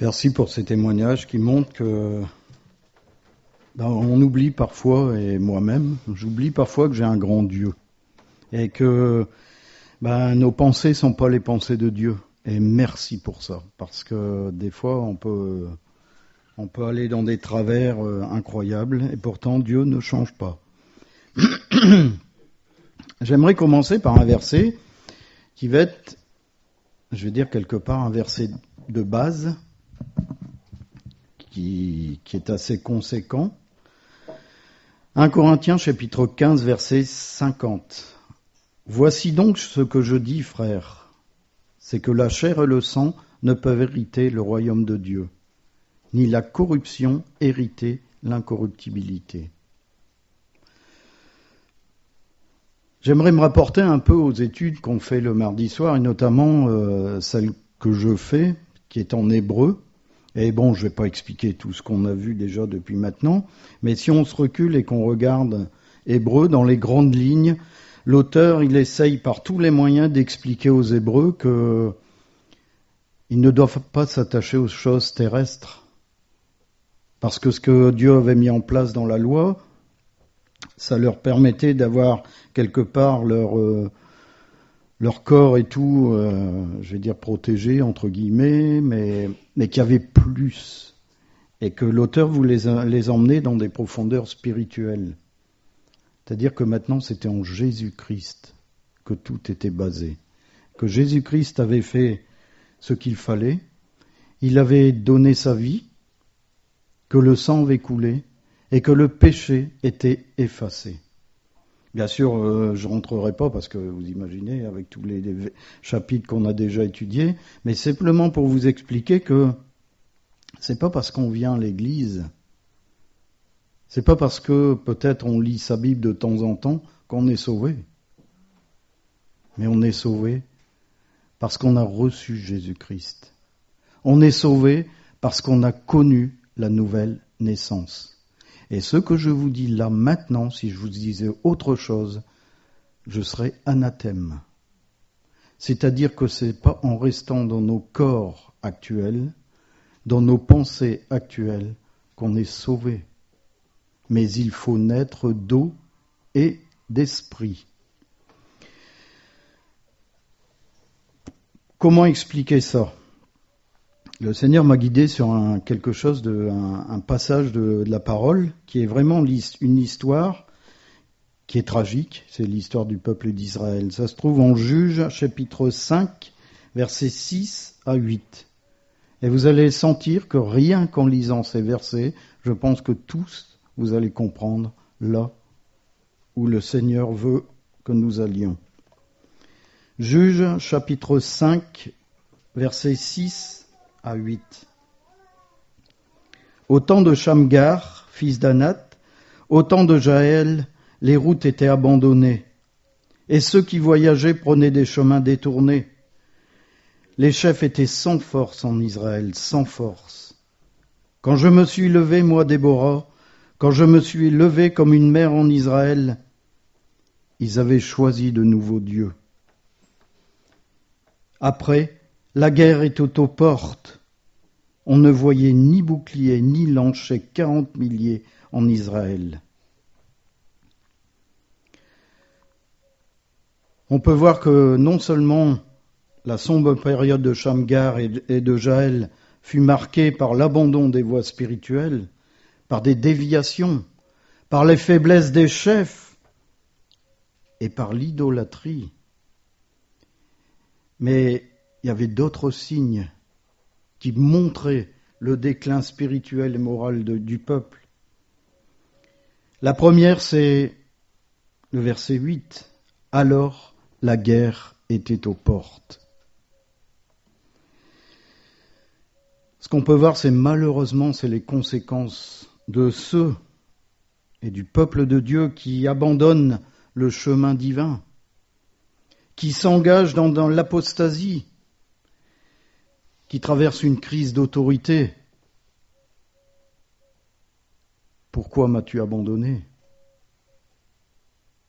Merci pour ces témoignages qui montrent que on oublie parfois, et moi-même, j'oublie parfois que j'ai un grand Dieu et que nos pensées sont pas les pensées de Dieu. Et merci pour ça, parce que des fois on peut aller dans des travers incroyables et pourtant Dieu ne change pas. J'aimerais commencer par un verset qui va être, je vais dire quelque part, un verset de base qui est assez conséquent. 1 Corinthiens chapitre 15 verset 50. Voici donc ce que je dis, frères, c'est que la chair et le sang ne peuvent hériter le royaume de Dieu, ni la corruption hériter l'incorruptibilité. J'aimerais me rapporter un peu aux études qu'on fait le mardi soir, et notamment celle que je fais, qui est en hébreu. Et bon, je ne vais pas expliquer tout ce qu'on a vu déjà depuis maintenant, mais si on se recule et qu'on regarde Hébreu dans les grandes lignes, l'auteur, il essaye par tous les moyens d'expliquer aux Hébreux qu'ils ne doivent pas s'attacher aux choses terrestres. Parce que ce que Dieu avait mis en place dans la loi, ça leur permettait d'avoir quelque part leur corps et tout, je vais dire protégé, entre guillemets, mais qu'il y avait plus. Et que l'auteur voulait les emmener dans des profondeurs spirituelles. C'est-à-dire que maintenant, c'était en Jésus-Christ que tout était basé. Que Jésus-Christ avait fait ce qu'il fallait, il avait donné sa vie, que le sang avait coulé, et que le péché était effacé. Bien sûr, je ne rentrerai pas parce que vous imaginez avec tous les chapitres qu'on a déjà étudiés, mais simplement pour vous expliquer que c'est pas parce qu'on vient à l'église, c'est pas parce que peut-être on lit sa Bible de temps en temps qu'on est sauvé. Mais on est sauvé parce qu'on a reçu Jésus-Christ. On est sauvé parce qu'on a connu la nouvelle naissance. Et ce que je vous dis là maintenant, si je vous disais autre chose, je serais anathème. C'est-à-dire que c'est pas en restant dans nos corps actuels, dans nos pensées actuelles, qu'on est sauvé. Mais il faut naître d'eau et d'esprit. Comment expliquer ça ? Le Seigneur m'a guidé sur un passage de la parole qui est vraiment une histoire qui est tragique. C'est l'histoire du peuple d'Israël. Ça se trouve en Juges, chapitre 5, versets 6 à 8. Et vous allez sentir que rien qu'en lisant ces versets, je pense que tous, vous allez comprendre là où le Seigneur veut que nous allions. Juges, chapitre 5, versets 6 à 8. Au temps de Shamgar, fils d'Anath, au temps de Jaël, les routes étaient abandonnées, et ceux qui voyageaient prenaient des chemins détournés. Les chefs étaient sans force en Israël, sans force. Quand je me suis levé, moi Déborah, quand je me suis levé comme une mère en Israël, ils avaient choisi de nouveaux dieux. Après, la guerre était aux portes. On ne voyait ni bouclier ni lance chez 40 milliers en Israël. On peut voir que non seulement la sombre période de Shamgar et de Jaël fut marquée par l'abandon des voies spirituelles, par des déviations, par les faiblesses des chefs et par l'idolâtrie. Mais il y avait d'autres signes qui montraient le déclin spirituel et moral du peuple. La première, c'est le verset 8. Alors, la guerre était aux portes. Ce qu'on peut voir, c'est les conséquences de ceux et du peuple de Dieu qui abandonnent le chemin divin, qui s'engagent dans l'apostasie, qui traverse une crise d'autorité. Pourquoi m'as-tu abandonné ? De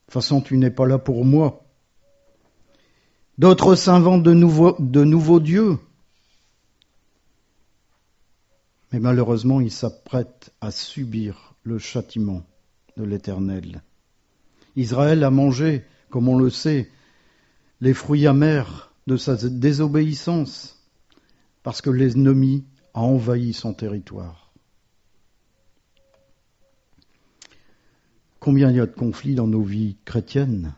toute façon, tu n'es pas là pour moi. D'autres s'inventent de nouveaux dieux. Mais malheureusement, il s'apprête à subir le châtiment de l'Éternel. Israël a mangé, comme on le sait, les fruits amers de sa désobéissance, parce que l'ennemi a envahi son territoire. Combien il y a de conflits dans nos vies chrétiennes?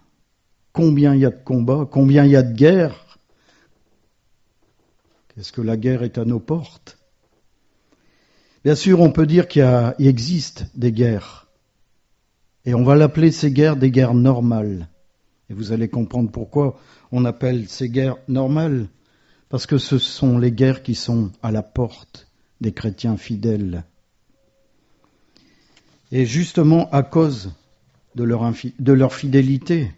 Combien il y a de combats? Combien il y a de guerres? Est-ce que la guerre est à nos portes? Bien sûr, on peut dire qu'il existe des guerres. Et on va l'appeler ces guerres des guerres normales. Et vous allez comprendre pourquoi on appelle ces guerres normales. Parce que ce sont les guerres qui sont à la porte des chrétiens fidèles. Et justement à cause de leur fidélité,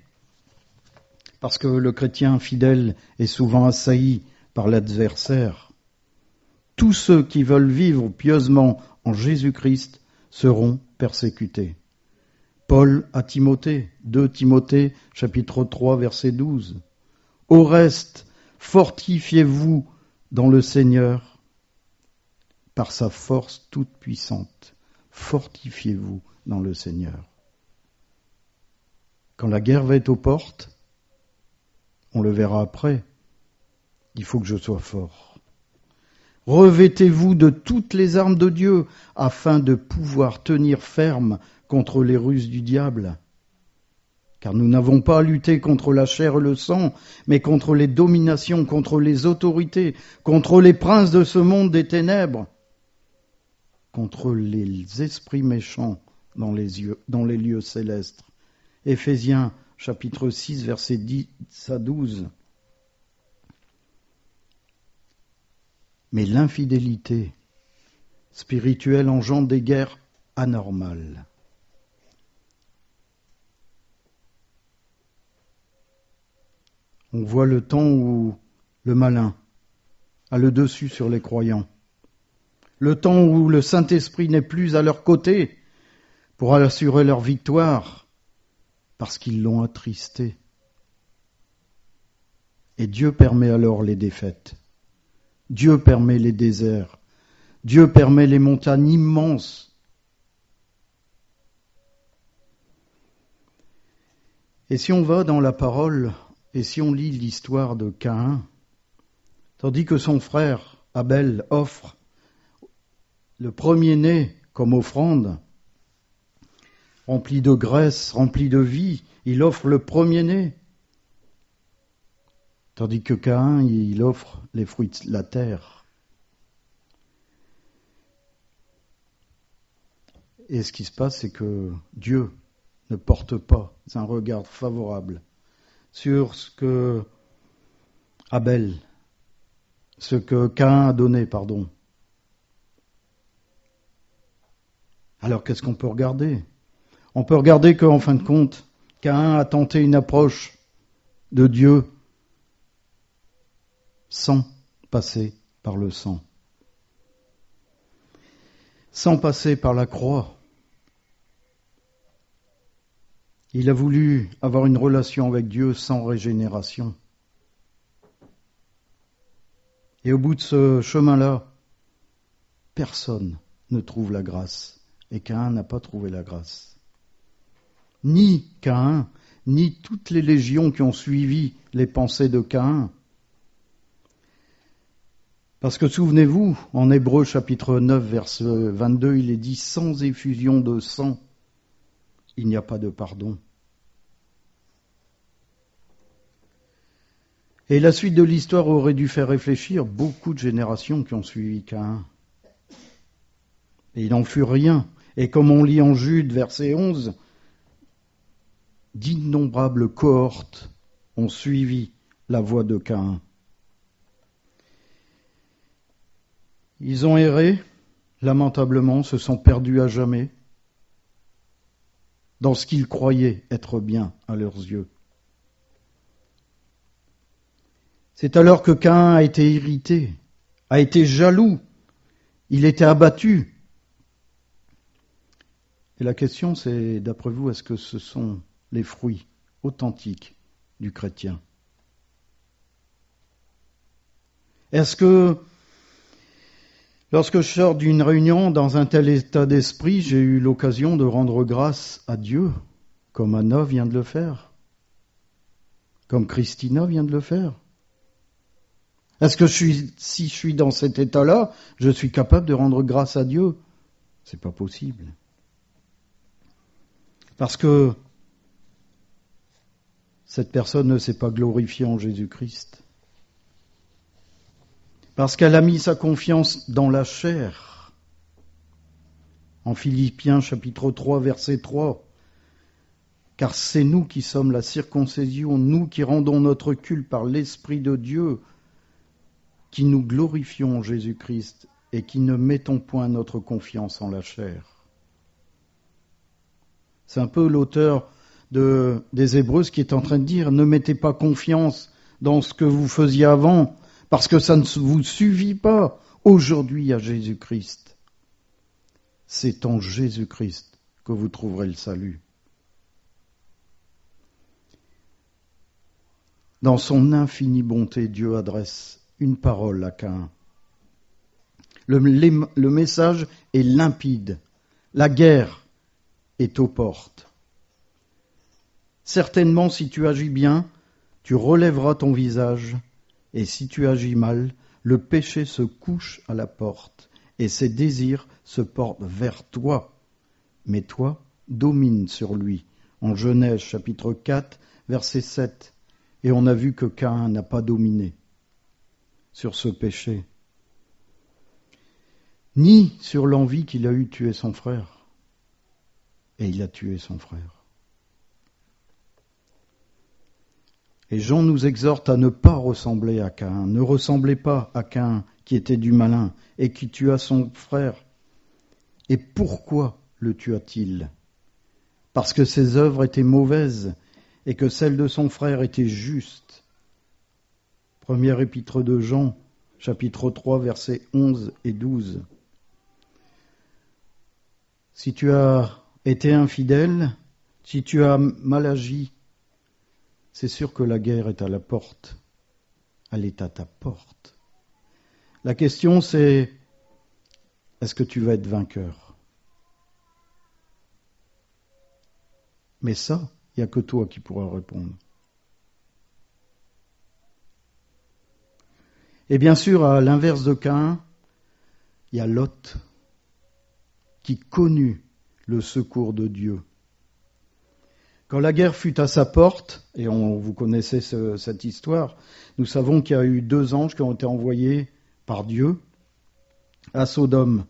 parce que le chrétien fidèle est souvent assailli par l'adversaire, tous ceux qui veulent vivre pieusement en Jésus-Christ seront persécutés. Paul à Timothée, 2 Timothée, chapitre 3, verset 12. Au reste, fortifiez-vous dans le Seigneur par sa force toute puissante. Fortifiez-vous dans le Seigneur. Quand la guerre va être aux portes, on le verra après, il faut que je sois fort. Revêtez-vous de toutes les armes de Dieu afin de pouvoir tenir ferme contre les ruses du diable. Car nous n'avons pas à lutter contre la chair et le sang, mais contre les dominations, contre les autorités, contre les princes de ce monde des ténèbres, contre les esprits méchants dans les lieux célestes. Éphésiens chapitre 6, versets 10 à 12. Mais l'infidélité spirituelle engendre des guerres anormales. On voit le temps où le malin a le dessus sur les croyants. Le temps où le Saint-Esprit n'est plus à leur côté pour assurer leur victoire parce qu'ils l'ont attristé. Et Dieu permet alors les défaites. Dieu permet les déserts. Dieu permet les montagnes immenses. Et si on va dans la parole, et si on lit l'histoire de Caïn, tandis que son frère Abel offre le premier-né comme offrande, rempli de graisse, rempli de vie, il offre le premier-né. Tandis que Caïn, il offre les fruits de la terre. Et ce qui se passe, c'est que Dieu ne porte pas un regard favorable sur ce que Caïn a donné, pardon. Alors qu'est-ce qu'on peut regarder? On peut regarder qu'en fin de compte, Caïn a tenté une approche de Dieu sans passer par le sang, sans passer par la croix. Il a voulu avoir une relation avec Dieu sans régénération. Et au bout de ce chemin-là, personne ne trouve la grâce. Et Caïn n'a pas trouvé la grâce. Ni Caïn, ni toutes les légions qui ont suivi les pensées de Caïn. Parce que souvenez-vous, en Hébreux chapitre 9, verset 22, il est dit « Sans effusion de sang, il n'y a pas de pardon ». Et la suite de l'histoire aurait dû faire réfléchir beaucoup de générations qui ont suivi Caïn. Et il n'en fut rien. Et comme on lit en Jude, verset 11, d'innombrables cohortes ont suivi la voie de Caïn. Ils ont erré, lamentablement, se sont perdus à jamais dans ce qu'ils croyaient être bien à leurs yeux. C'est alors que Caïn a été irrité, a été jaloux, il était abattu. Et la question c'est, d'après vous, est-ce que ce sont les fruits authentiques du chrétien? Est-ce que Lorsque je sors d'une réunion dans un tel état d'esprit, j'ai eu l'occasion de rendre grâce à Dieu, comme Anna vient de le faire, comme Christina vient de le faire. Est-ce que si je suis dans cet état-là, je suis capable de rendre grâce à Dieu? C'est pas possible. Parce que cette personne ne s'est pas glorifiée en Jésus-Christ. Parce qu'elle a mis sa confiance dans la chair. En Philippiens chapitre 3, verset 3. Car c'est nous qui sommes la circoncision, nous qui rendons notre culte par l'Esprit de Dieu, qui nous glorifions en Jésus-Christ et qui ne mettons point notre confiance en la chair. C'est un peu l'auteur des Hébreux qui est en train de dire, ne mettez pas confiance dans ce que vous faisiez avant, parce que ça ne vous suffit pas aujourd'hui à Jésus-Christ. C'est en Jésus-Christ que vous trouverez le salut. Dans son infinie bonté, Dieu adresse une parole à Caïn. Le message est limpide. La guerre est aux portes. Certainement, si tu agis bien, tu relèveras ton visage, et si tu agis mal, le péché se couche à la porte, et ses désirs se portent vers toi. Mais toi, domine sur lui. En Genèse chapitre 4, verset 7. Et on a vu que Caïn n'a pas dominé sur ce péché, ni sur l'envie qu'il a eu de tuer son frère. Et il a tué son frère. Et Jean nous exhorte à ne pas ressembler à Caïn. Ne ressemblez pas à Caïn qui était du malin et qui tua son frère. Et pourquoi le tua-t-il? Parce que ses œuvres étaient mauvaises et que celles de son frère étaient justes. Première épître de Jean, chapitre 3, versets 11 et 12. Si tu as été infidèle, si tu as mal agi, c'est sûr que la guerre est à la porte. Elle est à ta porte. La question c'est, est-ce que tu vas être vainqueur? Mais ça, il n'y a que toi qui pourras répondre. Et bien sûr, à l'inverse de Caïn, il y a Lot qui connut le secours de Dieu. Quand la guerre fut à sa porte, et vous connaissez cette histoire, nous savons qu'il y a eu 2 anges qui ont été envoyés par Dieu à Sodome.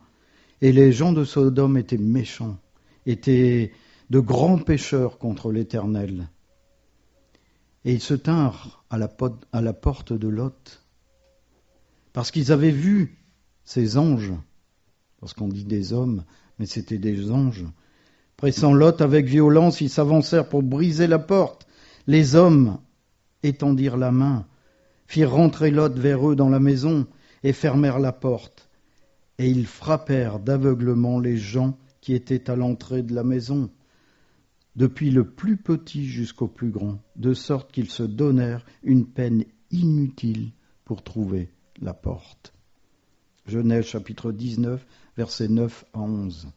Et les gens de Sodome étaient méchants, étaient de grands pécheurs contre l'Éternel. Et ils se tinrent à la porte de Lot, parce qu'ils avaient vu ces anges, parce qu'on dit des hommes, mais c'était des anges, pressant Lot avec violence, ils s'avancèrent pour briser la porte. Les hommes étendirent la main, firent rentrer Lot vers eux dans la maison et fermèrent la porte. Et ils frappèrent d'aveuglement les gens qui étaient à l'entrée de la maison, depuis le plus petit jusqu'au plus grand, de sorte qu'ils se donnèrent une peine inutile pour trouver la porte. Genèse chapitre 19, versets 9 à 11.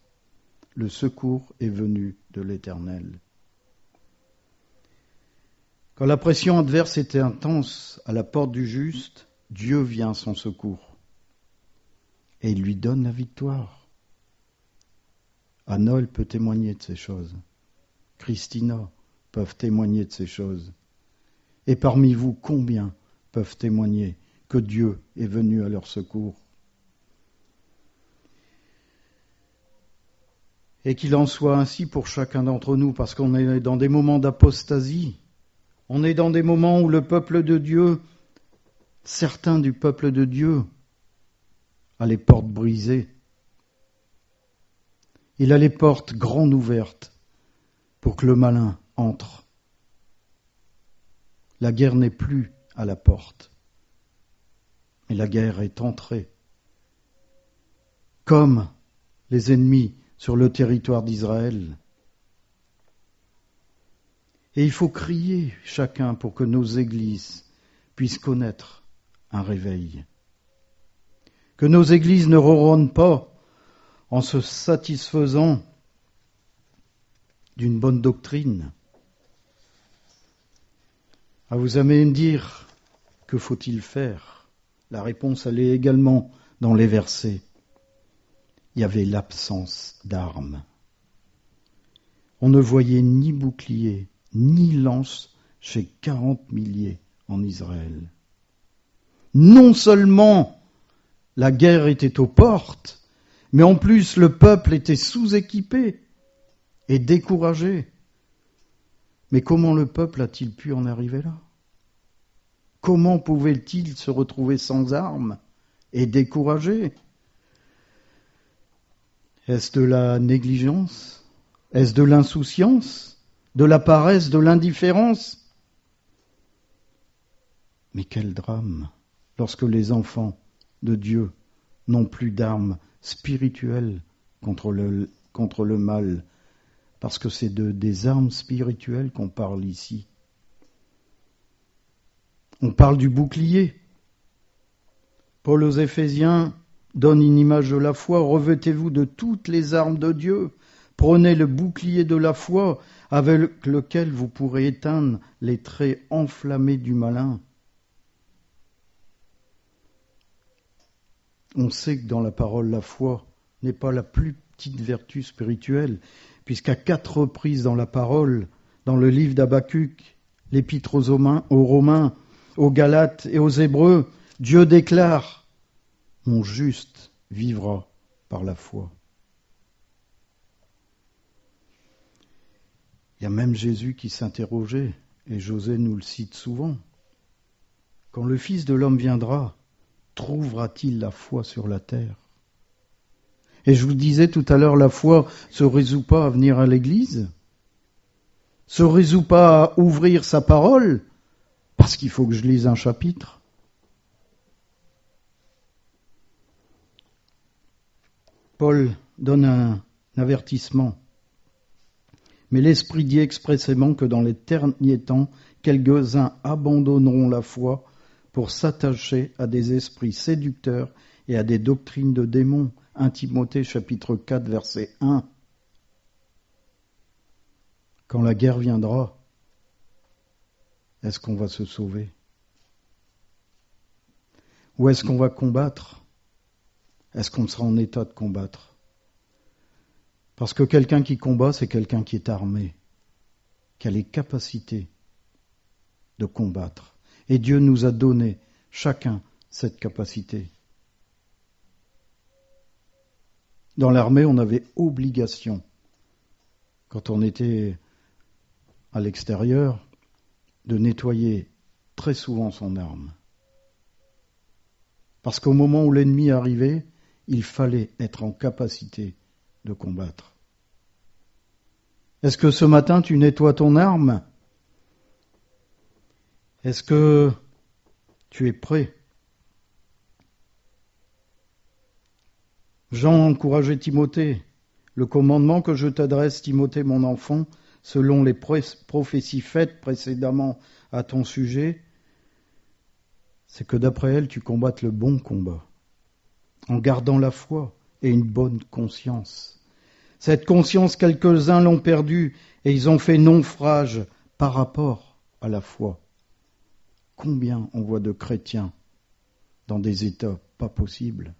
Le secours est venu de l'Éternel. Quand la pression adverse était intense à la porte du juste, Dieu vient à son secours et il lui donne la victoire. Anna peut témoigner de ces choses. Christina peuvent témoigner de ces choses. Et parmi vous, combien peuvent témoigner que Dieu est venu à leur secours? Et qu'il en soit ainsi pour chacun d'entre nous, parce qu'on est dans des moments d'apostasie. On est dans des moments où le peuple de Dieu, certains du peuple de Dieu, a les portes brisées. Il a les portes grandes ouvertes pour que le malin entre. La guerre n'est plus à la porte, mais la guerre est entrée. Comme les ennemis sur le territoire d'Israël. Et il faut crier chacun pour que nos églises puissent connaître un réveil. Que nos églises ne ronronnent pas en se satisfaisant d'une bonne doctrine. Ah, vous allez me dire, que faut-il faire ? La réponse, elle est également dans les versets. Il y avait l'absence d'armes. On ne voyait ni bouclier, ni lance chez 40 milliers en Israël. Non seulement la guerre était aux portes, mais en plus le peuple était sous-équipé et découragé. Mais comment le peuple a-t-il pu en arriver là ? Comment pouvait-il se retrouver sans armes et découragé ? Est-ce de la négligence ? Est-ce de l'insouciance ? De la paresse ? De l'indifférence ? Mais quel drame lorsque les enfants de Dieu n'ont plus d'armes spirituelles contre le mal, parce que c'est des armes spirituelles qu'on parle ici. On parle du bouclier. Paul aux Éphésiens donne une image de la foi. Revêtez-vous de toutes les armes de Dieu. Prenez le bouclier de la foi avec lequel vous pourrez éteindre les traits enflammés du malin. On sait que dans la parole, la foi n'est pas la plus petite vertu spirituelle, puisqu'à 4 reprises dans la parole, dans le livre d'Habacuc, l'épître aux Romains, aux Galates et aux Hébreux, Dieu déclare « Mon juste vivra par la foi ». Il y a même Jésus qui s'interrogeait, et José nous le cite souvent. Quand le Fils de l'homme viendra, trouvera-t-il la foi sur la terre ? Et je vous disais tout à l'heure, la foi se résout pas à venir à l'église, se résout pas à ouvrir sa parole, parce qu'il faut que je lise un chapitre. Paul donne un avertissement. Mais l'Esprit dit expressément que dans les derniers temps, quelques-uns abandonneront la foi pour s'attacher à des esprits séducteurs et à des doctrines de démons. 1 Timothée chapitre 4 verset 1. Quand la guerre viendra, est-ce qu'on va se sauver ? Ou est-ce qu'on va combattre ? Est-ce qu'on sera en état de combattre ? Parce que quelqu'un qui combat, c'est quelqu'un qui est armé, qui a les capacités de combattre. Et Dieu nous a donné chacun cette capacité. Dans l'armée, on avait obligation, quand on était à l'extérieur, de nettoyer très souvent son arme. Parce qu'au moment où l'ennemi arrivait, il fallait être en capacité de combattre. Est-ce que ce matin tu nettoies ton arme ? Est-ce que tu es prêt ? Jean encourageait Timothée. Le commandement que je t'adresse, Timothée, mon enfant, selon les prophéties faites précédemment à ton sujet, c'est que d'après elles, tu combattes le bon combat, en gardant la foi et une bonne conscience. Cette conscience, quelques-uns l'ont perdue et ils ont fait naufrage par rapport à la foi. Combien on voit de chrétiens dans des états pas possibles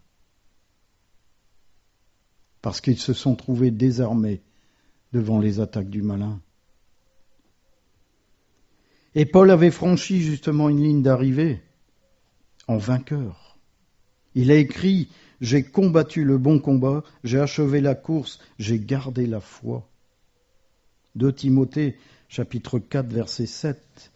parce qu'ils se sont trouvés désarmés devant les attaques du malin. Et Paul avait franchi justement une ligne d'arrivée en vainqueur. Il a écrit « J'ai combattu le bon combat, j'ai achevé la course, j'ai gardé la foi ». 2 Timothée, chapitre 4, verset 7.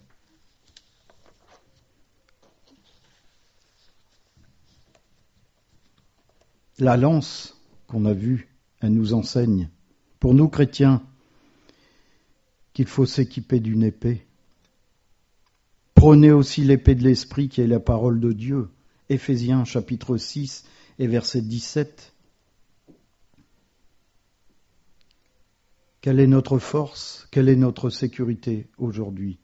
La lance qu'on a vue, elle nous enseigne, pour nous chrétiens, qu'il faut s'équiper d'une épée. Prenez aussi l'épée de l'Esprit qui est la parole de Dieu. Éphésiens chapitre 6 et verset 17. Quelle est notre force ? Quelle est notre sécurité aujourd'hui ?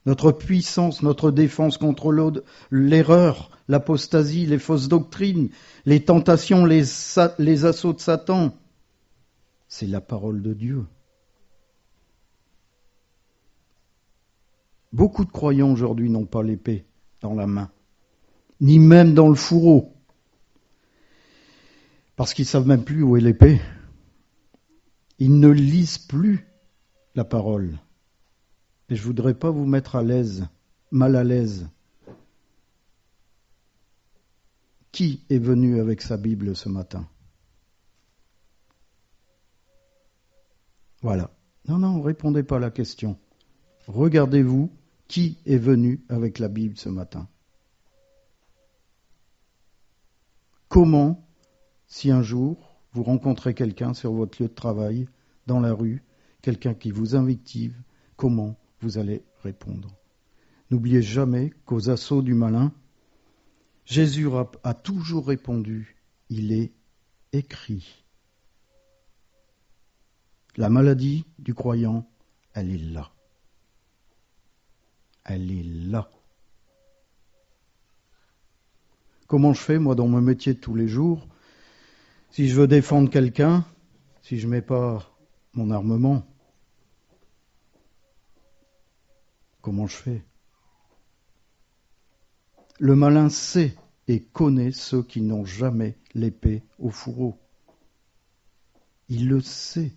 notre puissance, notre défense contre l'erreur, l'apostasie, les fausses doctrines, les tentations, les assauts de Satan. C'est la parole de Dieu. Beaucoup de croyants aujourd'hui n'ont pas l'épée dans la main, ni même dans le fourreau, parce qu'ils ne savent même plus où est l'épée. Ils ne lisent plus la parole. Et je ne voudrais pas vous mettre mal à l'aise. Qui est venu avec sa Bible ce matin? Voilà. Non, répondez pas à la question. Regardez-vous, qui est venu avec la Bible ce matin? Comment, si un jour vous rencontrez quelqu'un sur votre lieu de travail, dans la rue, quelqu'un qui vous invective, comment vous allez répondre? N'oubliez jamais qu'aux assauts du malin, Jésus a toujours répondu, il est écrit. La maladie du croyant, elle est là. Elle est là. Comment je fais, moi, dans mon métier de tous les jours? Si je veux défendre quelqu'un, si je ne mets pas mon armement, comment je fais? Le malin sait et connaît ceux qui n'ont jamais l'épée au fourreau. Il le sait.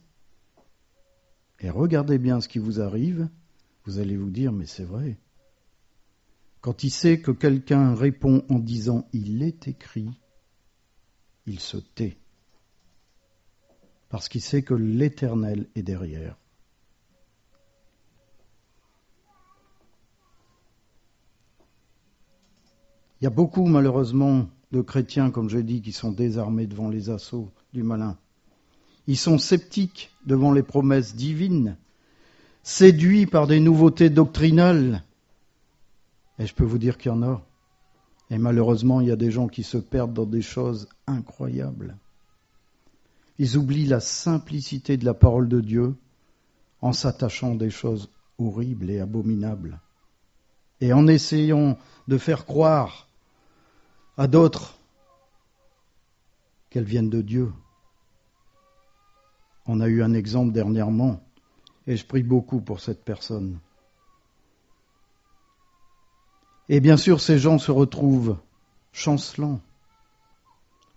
Et regardez bien ce qui vous arrive, vous allez vous dire, mais c'est vrai. Quand il sait que quelqu'un répond en disant « il est écrit », il se tait. Parce qu'il sait que l'Éternel est derrière. Il y a beaucoup, malheureusement, de chrétiens, comme j'ai dit, qui sont désarmés devant les assauts du malin. Ils sont sceptiques devant les promesses divines, séduits par des nouveautés doctrinales. Et je peux vous dire qu'il y en a. Et malheureusement, il y a des gens qui se perdent dans des choses incroyables. Ils oublient la simplicité de la parole de Dieu en s'attachant à des choses horribles et abominables. Et en essayant de faire croire à d'autres qu'elles viennent de Dieu. On a eu un exemple dernièrement, et je prie beaucoup pour cette personne. Et bien sûr, ces gens se retrouvent chancelants,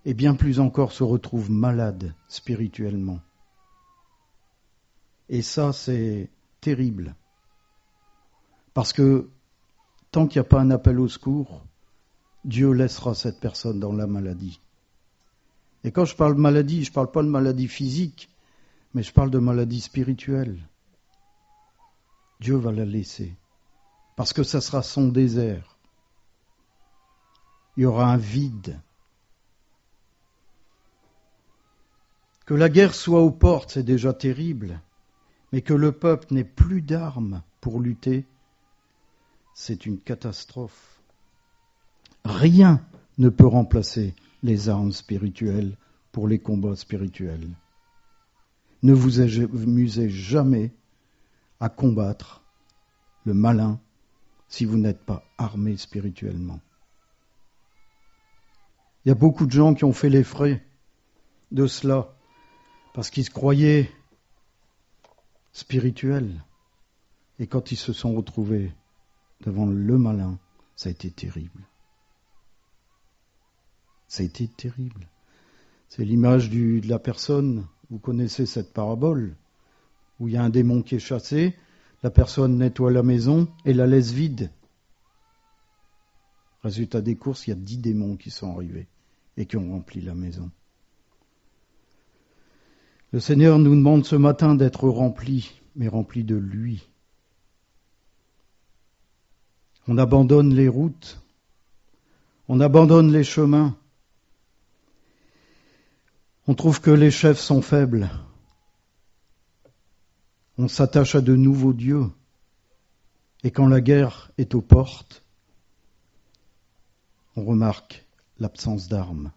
et bien plus encore se retrouvent malades spirituellement. Et ça, c'est terrible. Parce que tant qu'il n'y a pas un appel au secours, Dieu laissera cette personne dans la maladie. Et quand je parle de maladie, je ne parle pas de maladie physique, mais je parle de maladie spirituelle. Dieu va la laisser, parce que ça sera son désert. Il y aura un vide. Que la guerre soit aux portes, c'est déjà terrible, mais que le peuple n'ait plus d'armes pour lutter, c'est une catastrophe. Rien ne peut remplacer les armes spirituelles pour les combats spirituels. Ne vous amusez jamais à combattre le malin si vous n'êtes pas armé spirituellement. Il y a beaucoup de gens qui ont fait les frais de cela parce qu'ils se croyaient spirituels. Et quand ils se sont retrouvés devant le malin, ça a été terrible. Ça a été terrible. C'est l'image de la personne, vous connaissez cette parabole, où il y a un démon qui est chassé, la personne nettoie la maison et la laisse vide. Résultat des courses, il y a 10 démons qui sont arrivés et qui ont rempli la maison. Le Seigneur nous demande ce matin d'être remplis, mais remplis de lui. On abandonne les routes, on abandonne les chemins. On trouve que les chefs sont faibles. On s'attache à de nouveaux dieux. Et quand la guerre est aux portes, on remarque l'absence d'armes.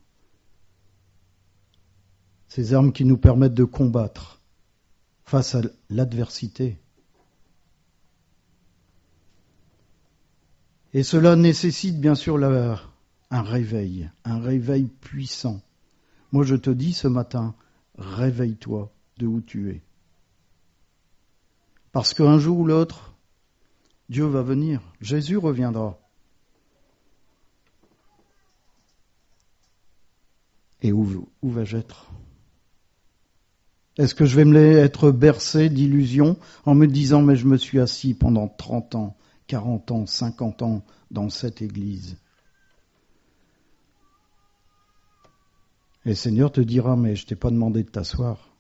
Ces armes qui nous permettent de combattre face à l'adversité. Et cela nécessite bien sûr un réveil puissant. Moi je te dis ce matin, réveille-toi de où tu es. Parce qu'un jour ou l'autre, Dieu va venir, Jésus reviendra. Et où vais-je être ? Est-ce que je vais être bercé d'illusions en me disant « mais je me suis assis pendant 30 ans, 40 ans, 50 ans dans cette église ». Et le Seigneur te dira « mais je t'ai pas demandé de t'asseoir,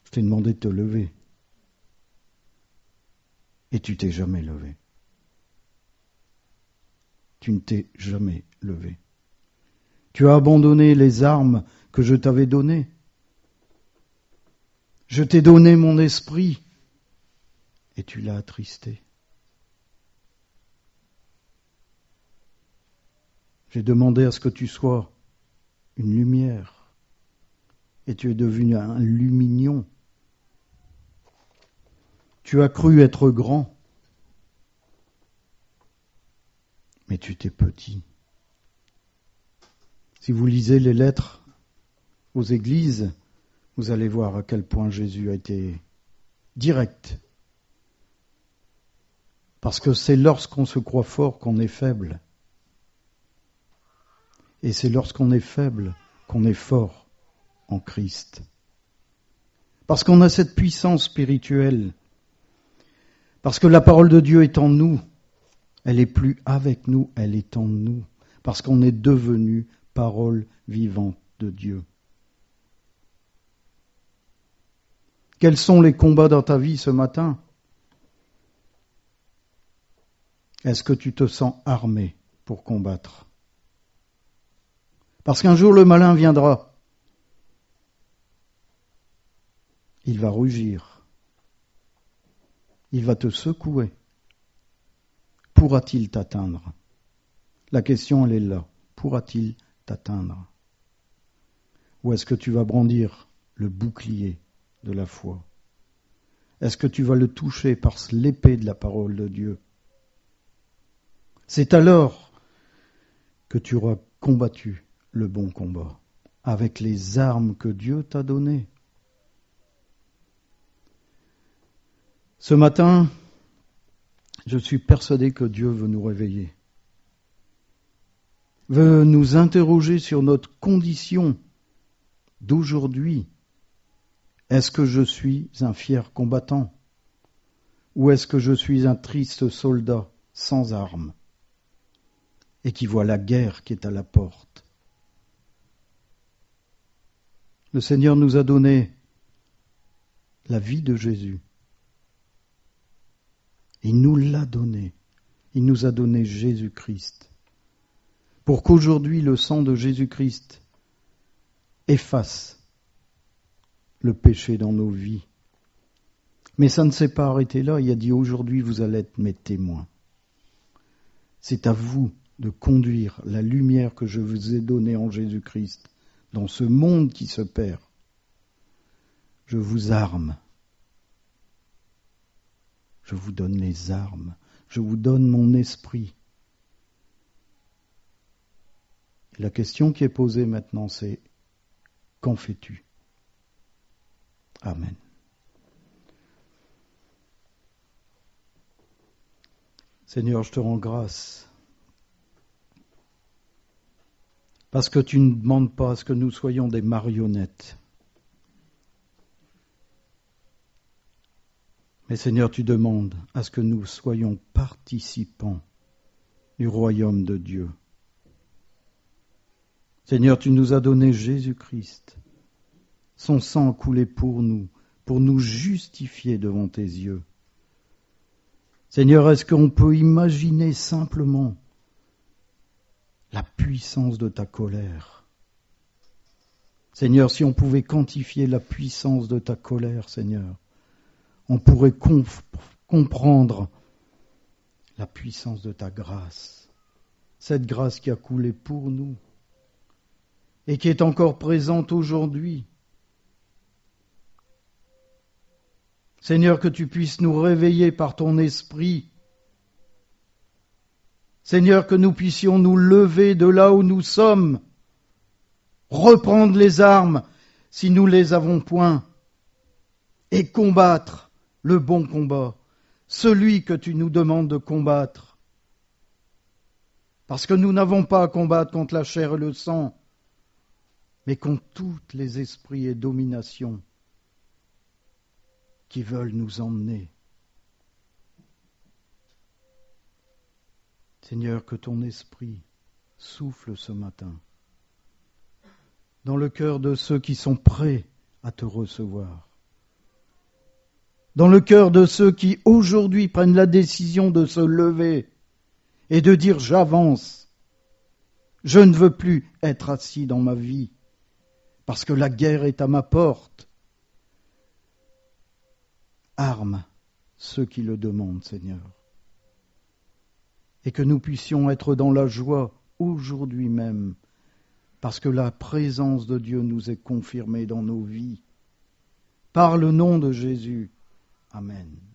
je t'ai demandé de te lever. » Et tu t'es jamais levé. Tu ne t'es jamais levé. Tu as abandonné les armes que je t'avais données. Je t'ai donné mon esprit et tu l'as attristé. J'ai demandé à ce que tu sois une lumière et tu es devenu un lumignon. Tu as cru être grand, mais tu t'es petit. Si vous lisez les lettres aux églises, vous allez voir à quel point Jésus a été direct. Parce que c'est lorsqu'on se croit fort qu'on est faible. Et c'est lorsqu'on est faible qu'on est fort en Christ. Parce qu'on a cette puissance spirituelle. Parce que la parole de Dieu est en nous. Elle n'est plus avec nous, elle est en nous. Parce qu'on est devenu parole vivante de Dieu. Quels sont les combats dans ta vie ce matin ? Est-ce que tu te sens armé pour combattre ? Parce qu'un jour le malin viendra. Il va rugir. Il va te secouer. Pourra-t-il t'atteindre ? La question, elle est là. Pourra-t-il t'atteindre ? Ou est-ce que tu vas brandir le bouclier de la foi ? Est-ce que tu vas le toucher par l'épée de la parole de Dieu ? C'est alors que tu auras combattu le bon combat avec les armes que Dieu t'a données. Ce matin, je suis persuadé que Dieu veut nous réveiller, veut nous interroger sur notre condition d'aujourd'hui. Est-ce que je suis un fier combattant ou est-ce que je suis un triste soldat sans armes et qui voit la guerre qui est à la porte ? Le Seigneur nous a donné la vie de Jésus. Il nous l'a donné. Il nous a donné Jésus-Christ. Pour qu'aujourd'hui le sang de Jésus-Christ efface le péché dans nos vies. Mais ça ne s'est pas arrêté là. Il a dit aujourd'hui vous allez être mes témoins. C'est à vous de conduire la lumière que je vous ai donnée en Jésus-Christ dans ce monde qui se perd. Je vous arme. Je vous donne les armes. Je vous donne mon esprit. Et la question qui est posée maintenant, c'est qu'en fais-tu ? Amen. Seigneur, je te rends grâce parce que tu ne demandes pas à ce que nous soyons des marionnettes. Mais Seigneur, tu demandes à ce que nous soyons participants du royaume de Dieu. Seigneur, tu nous as donné Jésus-Christ. Son sang a coulé pour nous justifier devant tes yeux. Seigneur, est-ce qu'on peut imaginer simplement la puissance de ta colère ? Seigneur, si on pouvait quantifier la puissance de ta colère, Seigneur, on pourrait comprendre la puissance de ta grâce. Cette grâce qui a coulé pour nous et qui est encore présente aujourd'hui. Seigneur, que tu puisses nous réveiller par ton esprit. Seigneur, que nous puissions nous lever de là où nous sommes, reprendre les armes si nous les avons point, et combattre le bon combat, celui que tu nous demandes de combattre. Parce que nous n'avons pas à combattre contre la chair et le sang, mais contre tous les esprits et dominations qui veulent nous emmener. Seigneur, que ton esprit souffle ce matin dans le cœur de ceux qui sont prêts à te recevoir, dans le cœur de ceux qui aujourd'hui prennent la décision de se lever et de dire « j'avance, je ne veux plus être assis dans ma vie parce que la guerre est à ma porte ». Arme ceux qui le demandent, Seigneur, et que nous puissions être dans la joie aujourd'hui même, parce que la présence de Dieu nous est confirmée dans nos vies. Par le nom de Jésus. Amen.